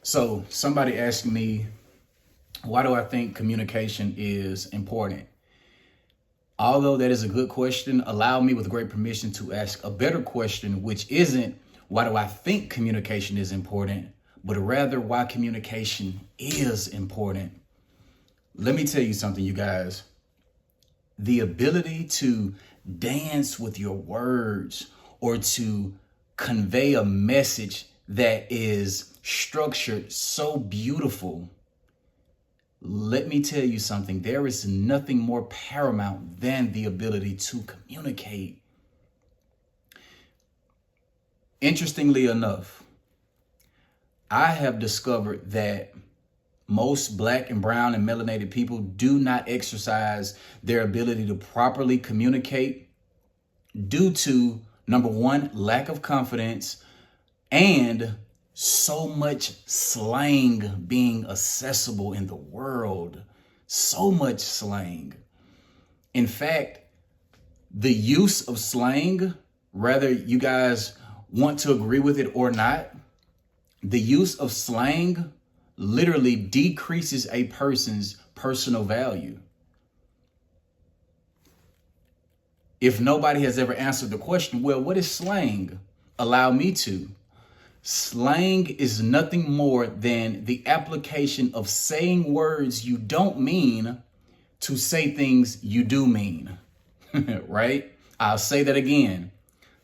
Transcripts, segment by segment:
So somebody asked me, why do I think communication is important? Although that is a good question, allow me with great permission to ask a better question, which isn't why do I think communication is important, but rather why communication is important. Let me tell you something, you guys. The ability to dance with your words or to convey a message that is structured so beautiful. Let me tell you something. There is nothing more paramount than the ability to communicate. Interestingly enough, I have discovered that most Black and brown and melanated people do not exercise their ability to properly communicate due to, number one, lack of confidence and so much slang being accessible in the world. So much slang. In fact, the use of slang, whether you guys want to agree with it or not, the use of slang literally decreases a person's personal value. If nobody has ever answered the question, well, what is slang? Allow me to. Slang is nothing more than the application of saying words you don't mean to say things you do mean, right? I'll say that again.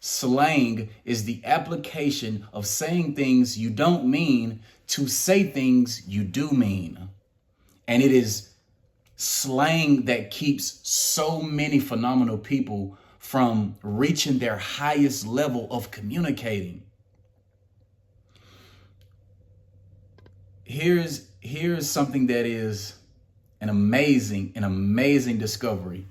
Slang is the application of saying things you don't mean to say things you do mean. And it is slang that keeps so many phenomenal people from reaching their highest level of communicating. Here's something that is an amazing discovery.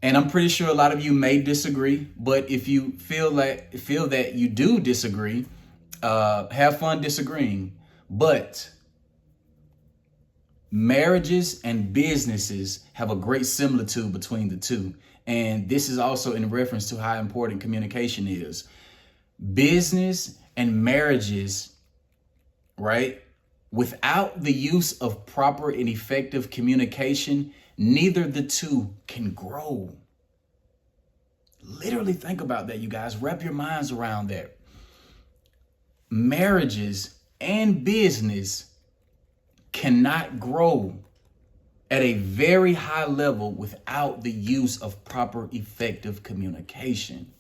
And I'm pretty sure a lot of you may disagree, but if you feel that you do disagree, have fun disagreeing. But marriages and businesses have a great similitude between the two. And this is also in reference to how important communication is. Business and marriages, right? Without the use of proper and effective communication, neither the two can grow. Literally think about that, you guys. Wrap your minds around that. Marriages and business cannot grow at a very high level without the use of proper, effective communication.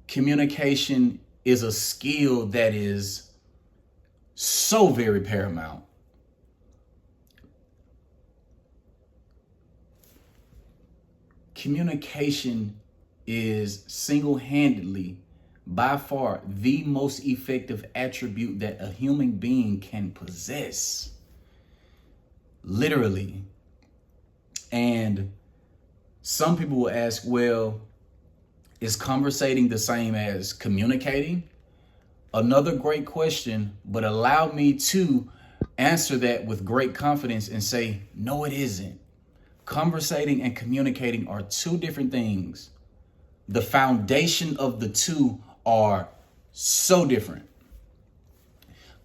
Communication is a skill that is so very paramount. Communication is single-handedly, by far, the most effective attribute that a human being can possess. Literally. And some people will ask, well, is conversating the same as communicating? Another great question, but allow me to answer that with great confidence and say, no, it isn't. Conversating and communicating are two different things. The foundation of the two are so different.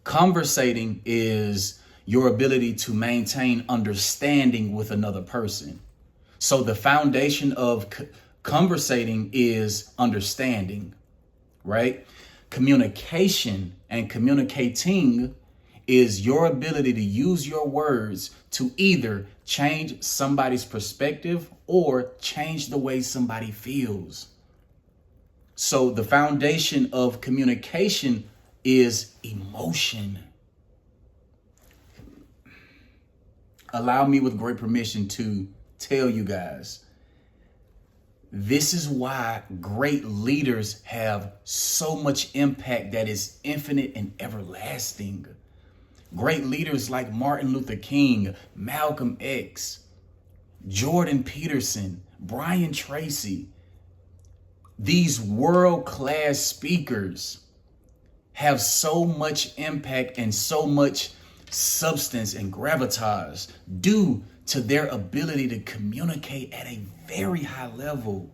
Conversating is your ability to maintain understanding with another person. So the foundation of conversating is understanding, right? Communication and communicating is your ability to use your words to either change somebody's perspective or change the way somebody feels. So the foundation of communication is emotion. Allow me with great permission to tell you guys, this is why great leaders have so much impact that is infinite and everlasting. Great leaders like Martin Luther King, Malcolm X, Jordan Peterson, Brian Tracy, these world-class speakers have so much impact and so much substance and gravitas due to their ability to communicate at a very high level.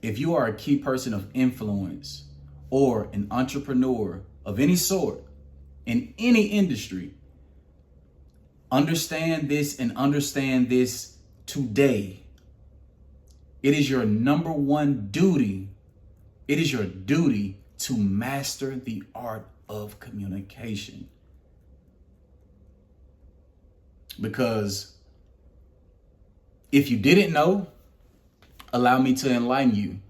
If you are a key person of influence or an entrepreneur of any sort in any industry, understand this and understand this today. It is your number one duty. It is your duty to master the art of communication. Because if you didn't know, allow me to enlighten you.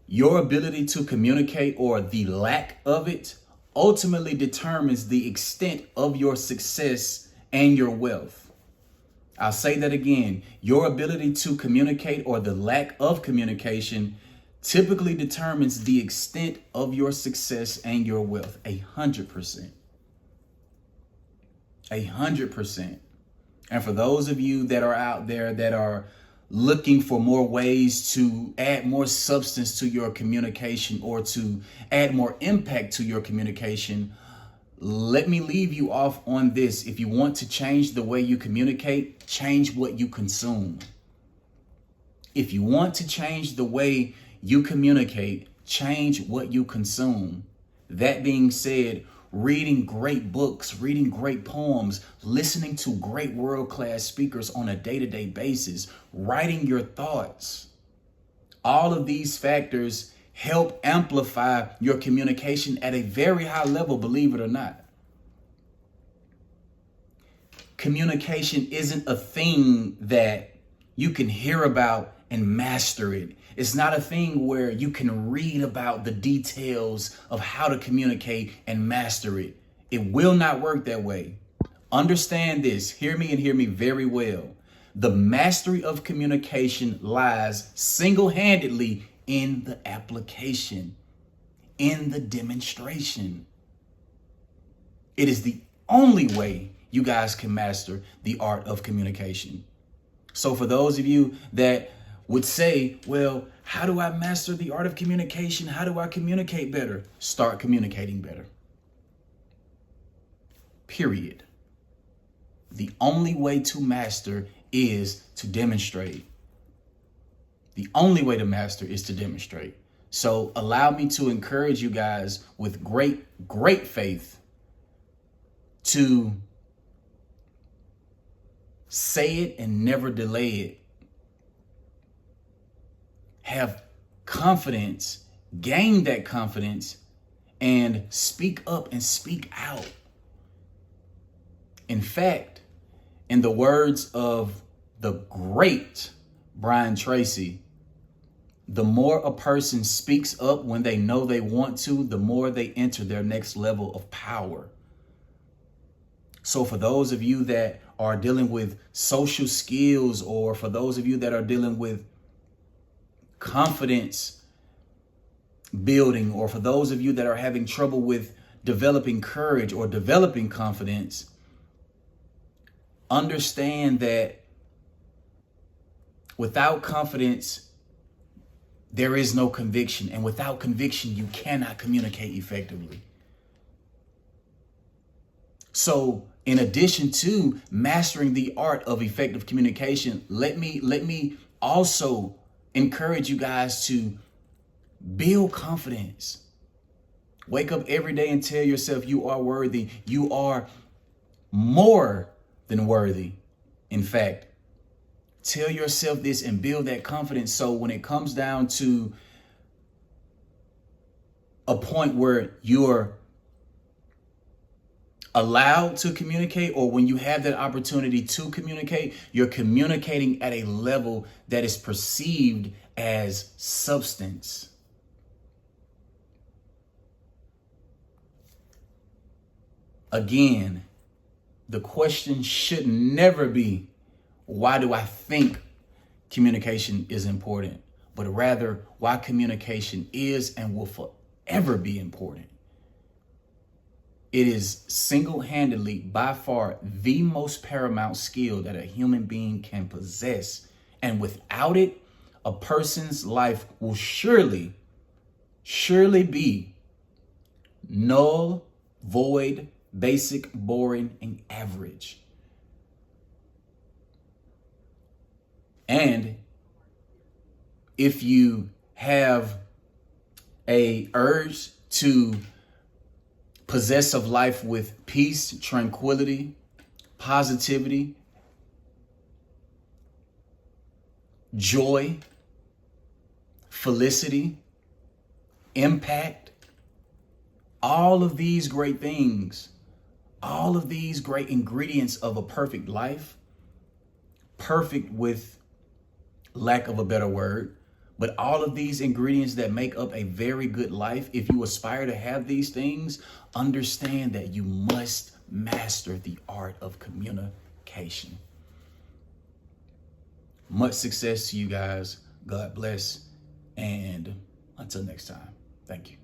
Your ability to communicate, or the lack of it, ultimately determines the extent of your success and your wealth. I'll say that again. Your ability to communicate, or the lack of communication, typically determines the extent of your success and your wealth. 100%. 100%. And for those of you that are out there that are looking for more ways to add more substance to your communication, or to add more impact to your communication, let me leave you off on this. If you want to change the way you communicate, change what you consume. If you want to change the way you communicate, change what you consume. That being said, reading great books, reading great poems, listening to great world-class speakers on a day-to-day basis, writing your thoughts. All of these factors help amplify your communication at a very high level, believe it or not. Communication isn't a thing that you can hear about and master it. It's not a thing where you can read about the details of how to communicate and master it. It will not work that way. Understand this. Hear me and hear me very well. The mastery of communication lies single-handedly in the application, in the demonstration. It is the only way you guys can master the art of communication. So for those of you that would say, well, how do I master the art of communication? How do I communicate better? Start communicating better. Period. The only way to master is to demonstrate. The only way to master is to demonstrate. So allow me to encourage you guys with great faith to say it and never delay it. Have confidence, gain that confidence, and speak up and speak out. In fact, in the words of the great Brian Tracy, the more a person speaks up when they know they want to, the more they enter their next level of power. So for those of you that are dealing with social skills, or for those of you that are dealing with confidence building, or for those of you that are having trouble with developing courage or developing confidence, understand that without confidence, there is no conviction. And without conviction, you cannot communicate effectively. So in addition to mastering the art of effective communication, let me also encourage you guys to build confidence. Wake up every day and tell yourself you are worthy. You are more than worthy. In fact, tell yourself this and build that confidence. So when it comes down to a point where you're allowed to communicate, or when you have that opportunity to communicate, you're communicating at a level that is perceived as substance. Again, the question should never be, why do I think communication is important? But rather, why communication is and will forever be important. It is single-handedly, by far, the most paramount skill that a human being can possess. And without it, a person's life will surely be null, void, basic, boring, and average. And if you have a urge to possess of life with peace, tranquility, positivity, joy, felicity, impact, all of these great things, all of these great ingredients of a perfect life, perfect with lack of a better word, but all of these ingredients that make up a very good life, if you aspire to have these things, understand that you must master the art of communication. Much success to you guys. God bless. And until next time, thank you.